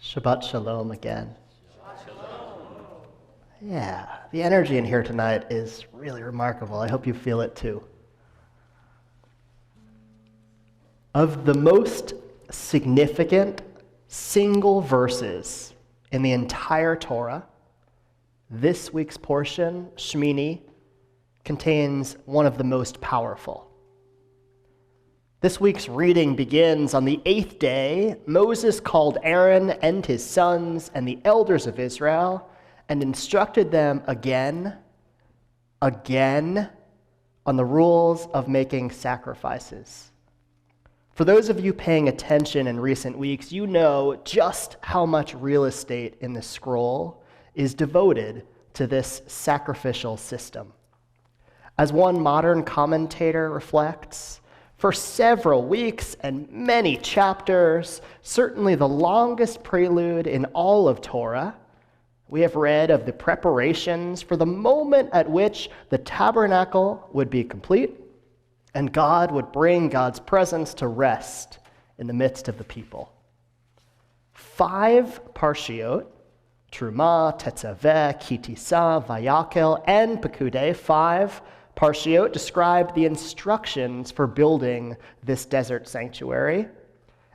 Shabbat Shalom again. Yeah, the energy in here tonight is really remarkable. I hope you feel it too. Of the most significant single verses in the entire Torah, this week's portion, Shmini, contains one of the most powerful. This week's reading begins on the 8th day. Moses called Aaron and his sons and the elders of Israel and instructed them again on the rules of making sacrifices. For those of you paying attention in recent weeks, you know just how much real estate in the scroll is devoted to this sacrificial system. As one modern commentator reflects, for several weeks and many chapters, certainly the longest prelude in all of Torah, we have read of the preparations for the moment at which the tabernacle would be complete and God would bring God's presence to rest in the midst of the people. 5 parshiot, Truma, Tetzaveh, Kitisa, Vayakel, and Pekudei, 5 parshiot describe the instructions for building this desert sanctuary.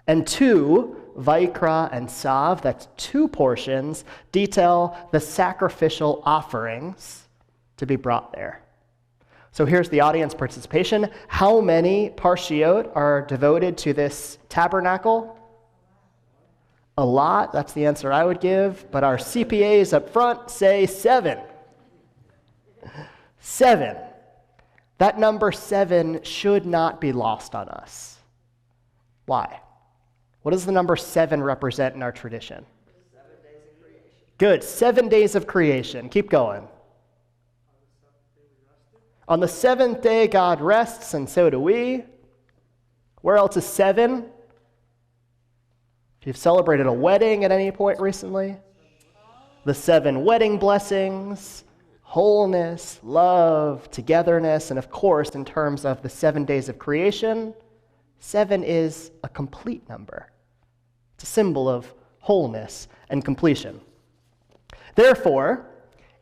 And 2, Vaikra and Sav, that's 2 portions, detail the sacrificial offerings to be brought there. So here's the audience participation. How many parshiot are devoted to this tabernacle? A lot, that's the answer I would give, but our CPAs up front say 7. 7. That number 7 should not be lost on us. Why? What does the number 7 represent in our tradition? 7 days of creation. Good, 7 days of creation. Keep going. On the 7th day, God rests, and so do we. Where else is 7? If you've celebrated a wedding at any point recently, the 7 wedding blessings, wholeness, love, togetherness, and of course, in terms of the 7 days of creation, 7 is a complete number. It's a symbol of wholeness and completion. Therefore,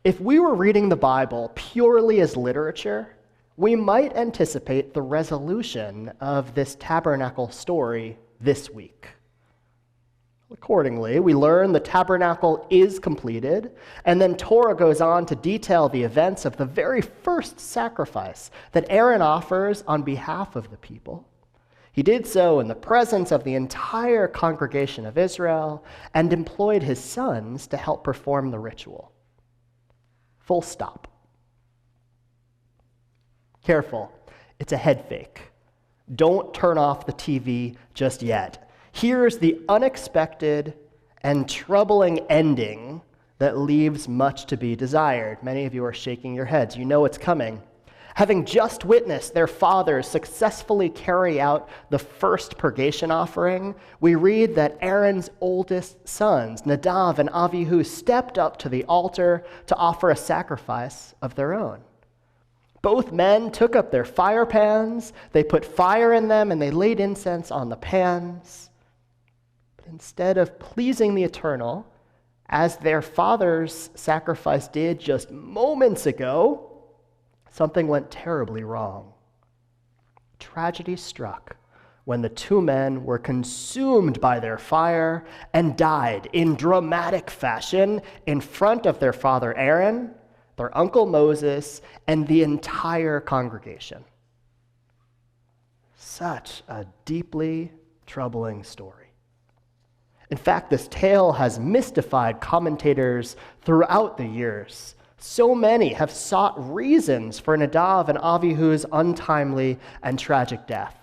if we were reading the Bible purely as literature, we might anticipate the resolution of this tabernacle story this week. Accordingly, we learn the tabernacle is completed, and then Torah goes on to detail the events of the very first sacrifice that Aaron offers on behalf of the people. He did so in the presence of the entire congregation of Israel and employed his sons to help perform the ritual. Full stop. Careful, it's a head fake. Don't turn off the TV just yet. Here's the unexpected and troubling ending that leaves much to be desired. Many of you are shaking your heads. You know it's coming. Having just witnessed their fathers successfully carry out the first purgation offering, we read that Aaron's oldest sons, Nadav and Avihu, stepped up to the altar to offer a sacrifice of their own. Both men took up their fire pans, they put fire in them, and they laid incense on the pans. But instead of pleasing the Eternal, as their father's sacrifice did just moments ago, something went terribly wrong. Tragedy struck when the 2 men were consumed by their fire and died in dramatic fashion in front of their father Aaron, their uncle Moses, and the entire congregation. Such a deeply troubling story. In fact, this tale has mystified commentators throughout the years. So many have sought reasons for Nadav and Avihu's untimely and tragic death.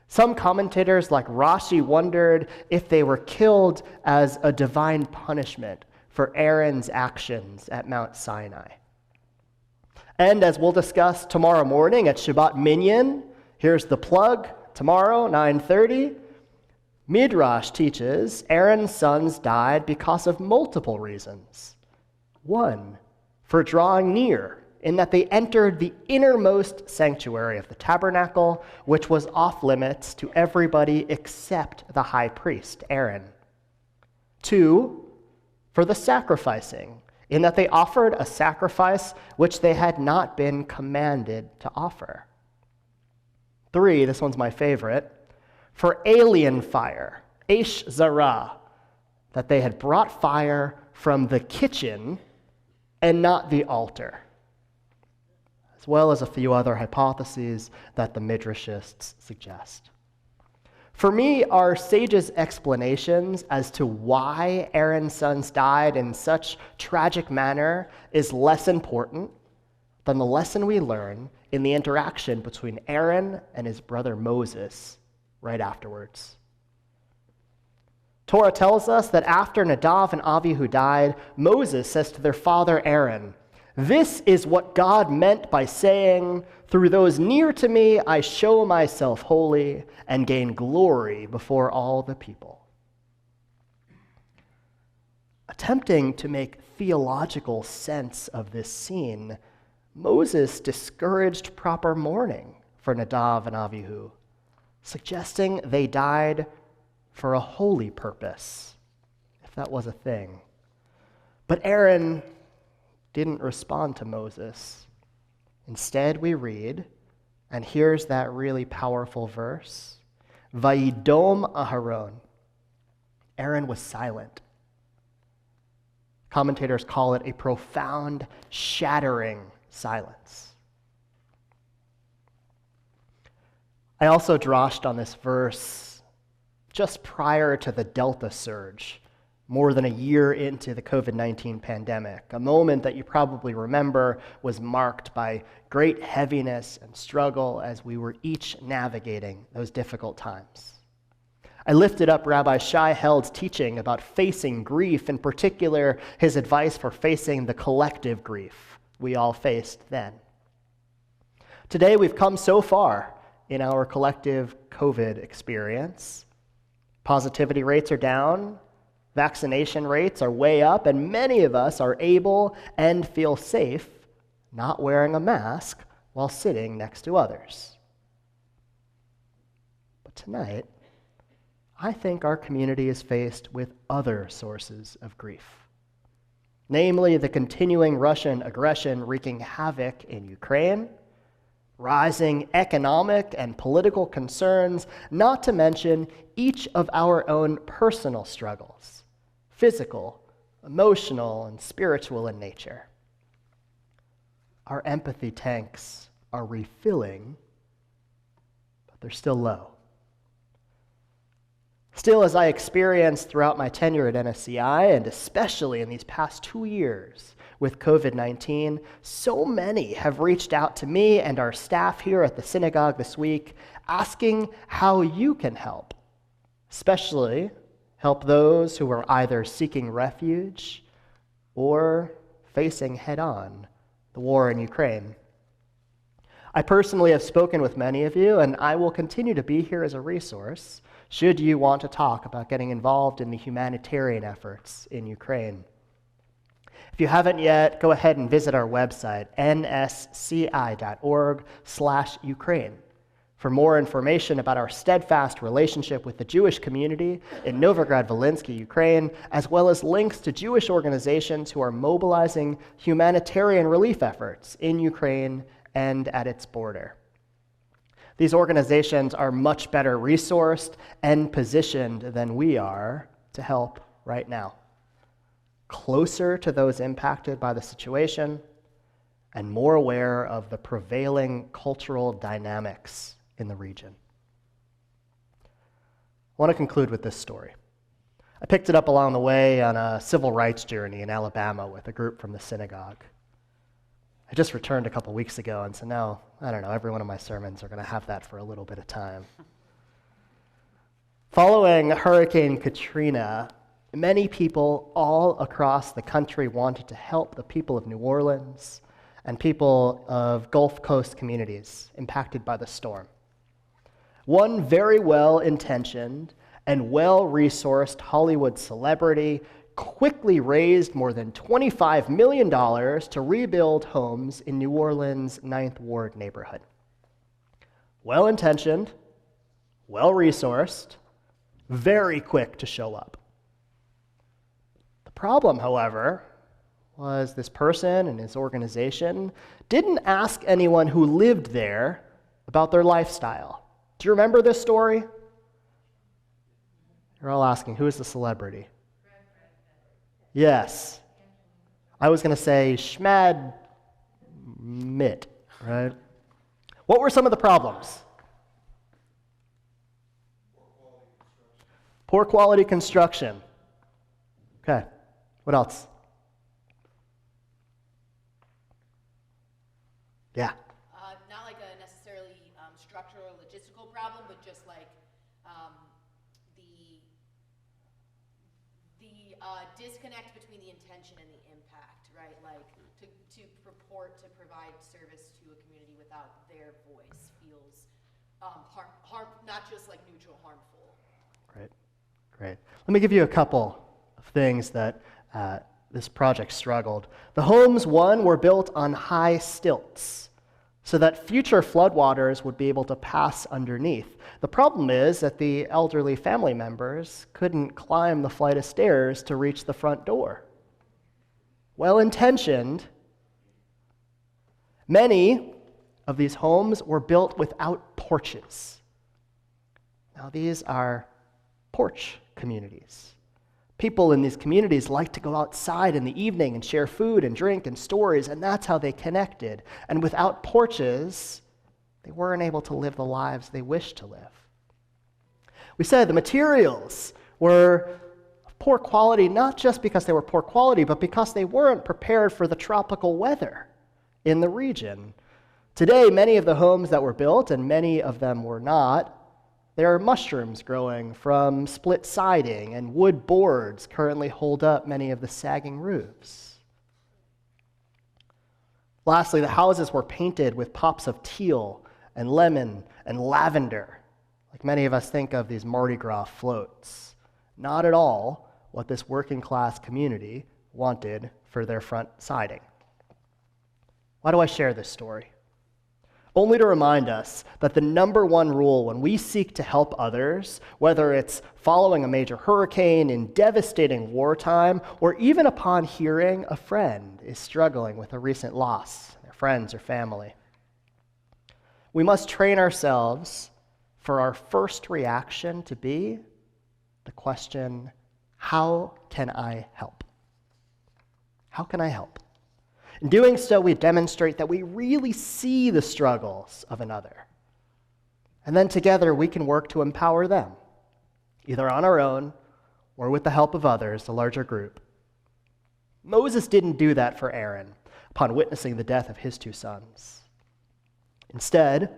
Some commentators, like Rashi, wondered if they were killed as a divine punishment for Aaron's actions at Mount Sinai. And as we'll discuss tomorrow morning at Shabbat Minyan, here's the plug, tomorrow, 9:30, Midrash teaches Aaron's sons died because of multiple reasons. 1, for drawing near, in that they entered the innermost sanctuary of the tabernacle, which was off limits to everybody except the high priest, Aaron. 2, for the sacrificing, in that they offered a sacrifice which they had not been commanded to offer. 3, this one's my favorite, for alien fire, Eish Zara, that they had brought fire from the kitchen and not the altar, as well as a few other hypotheses that the Midrashists suggest. For me, our sages' explanations as to why Aaron's sons died in such tragic manner is less important than the lesson we learn in the interaction between Aaron and his brother Moses right afterwards. Torah tells us that after Nadav and Avihu died, Moses says to their father Aaron, "This is what God meant by saying, 'Through those near to me I show myself holy and gain glory before all the people.'" Attempting to make theological sense of this scene, Moses discouraged proper mourning for Nadav and Avihu, suggesting they died for a holy purpose, if that was a thing. But Aaron didn't respond to Moses. Instead, we read, and here's that really powerful verse, Vayidom Aharon. Aaron was silent. Commentators call it a profound, shattering silence. I also droshed on this verse just prior to the Delta surge, more than a year into the COVID-19 pandemic, a moment that you probably remember was marked by great heaviness and struggle as we were each navigating those difficult times. I lifted up Rabbi Shai Held's teaching about facing grief, in particular his advice for facing the collective grief we all faced then. Today we've come so far in our collective COVID experience. Positivity rates are down, vaccination rates are way up, and many of us are able and feel safe not wearing a mask while sitting next to others. But tonight, I think our community is faced with other sources of grief, namely the continuing Russian aggression wreaking havoc in Ukraine, rising economic and political concerns, not to mention each of our own personal struggles, physical, emotional, and spiritual in nature. Our empathy tanks are refilling, but they're still low. Still, as I experienced throughout my tenure at NSCI, and especially in these past 2 years with COVID-19, so many have reached out to me and our staff here at the synagogue this week, asking how you can help, especially help those who are either seeking refuge or facing head-on the war in Ukraine. I personally have spoken with many of you, and I will continue to be here as a resource should you want to talk about getting involved in the humanitarian efforts in Ukraine. If you haven't yet, go ahead and visit our website, nsci.org/Ukraine, for more information about our steadfast relationship with the Jewish community in Novograd-Volhynsky, Ukraine, as well as links to Jewish organizations who are mobilizing humanitarian relief efforts in Ukraine and at its border. These organizations are much better resourced and positioned than we are to help right now, closer to those impacted by the situation and more aware of the prevailing cultural dynamics in the region. I want to conclude with this story. I picked it up along the way on a civil rights journey in Alabama with a group from the synagogue. I just returned a couple weeks ago, and so now, I don't know, every one of my sermons are going to have that for a little bit of time. Following Hurricane Katrina, many people all across the country wanted to help the people of New Orleans and people of Gulf Coast communities impacted by the storm. One very well-intentioned and well-resourced Hollywood celebrity quickly raised more than $25 million to rebuild homes in New Orleans' 9th Ward neighborhood. Well-intentioned, well-resourced, very quick to show up. problem, however, was this person and his organization didn't ask anyone who lived there about their lifestyle. Do you remember this story? You're all asking, who is the celebrity? Yes. I was going to say Schmad Mitt, right? What were some of the problems? Poor quality construction. Okay. What else? Yeah. Not like a necessarily structural or logistical problem, but just like the disconnect between the intention and the impact, right? Like to purport to provide service to a community without their voice feels harm, not just like neutral, harmful. Great. Let me give you a couple of things that this project struggled. The homes, one, were built on high stilts so that future floodwaters would be able to pass underneath. The problem is that the elderly family members couldn't climb the flight of stairs to reach the front door. Well-intentioned, many of these homes were built without porches. Now, these are porch communities. People in these communities like to go outside in the evening and share food and drink and stories, and that's how they connected. And without porches, they weren't able to live the lives they wished to live. We said the materials were of poor quality, not just because they were poor quality, but because they weren't prepared for the tropical weather in the region. Today, many of the homes that were built, and many of them were not, there are mushrooms growing from split siding, and wood boards currently hold up many of the sagging roofs. Lastly, the houses were painted with pops of teal and lemon and lavender, like many of us think of these Mardi Gras floats. Not at all what this working class community wanted for their front siding. Why do I share this story? Only to remind us that the number one rule when we seek to help others, whether it's following a major hurricane, in devastating wartime, or even upon hearing a friend is struggling with a recent loss, their friends or family, we must train ourselves for our first reaction to be the question, how can I help? How can I help? In doing so, we demonstrate that we really see the struggles of another. And then together, we can work to empower them, either on our own or with the help of others, a larger group. Moses didn't do that for Aaron upon witnessing the death of his two sons. Instead,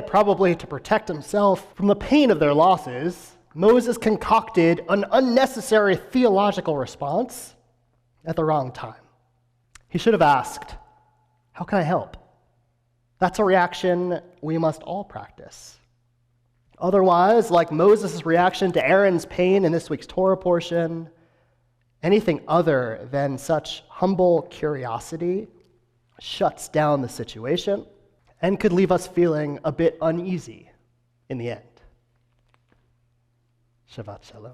probably to protect himself from the pain of their losses, Moses concocted an unnecessary theological response at the wrong time. He should have asked, how can I help? That's a reaction we must all practice. Otherwise, like Moses' reaction to Aaron's pain in this week's Torah portion, anything other than such humble curiosity shuts down the situation and could leave us feeling a bit uneasy in the end. Shabbat Shalom.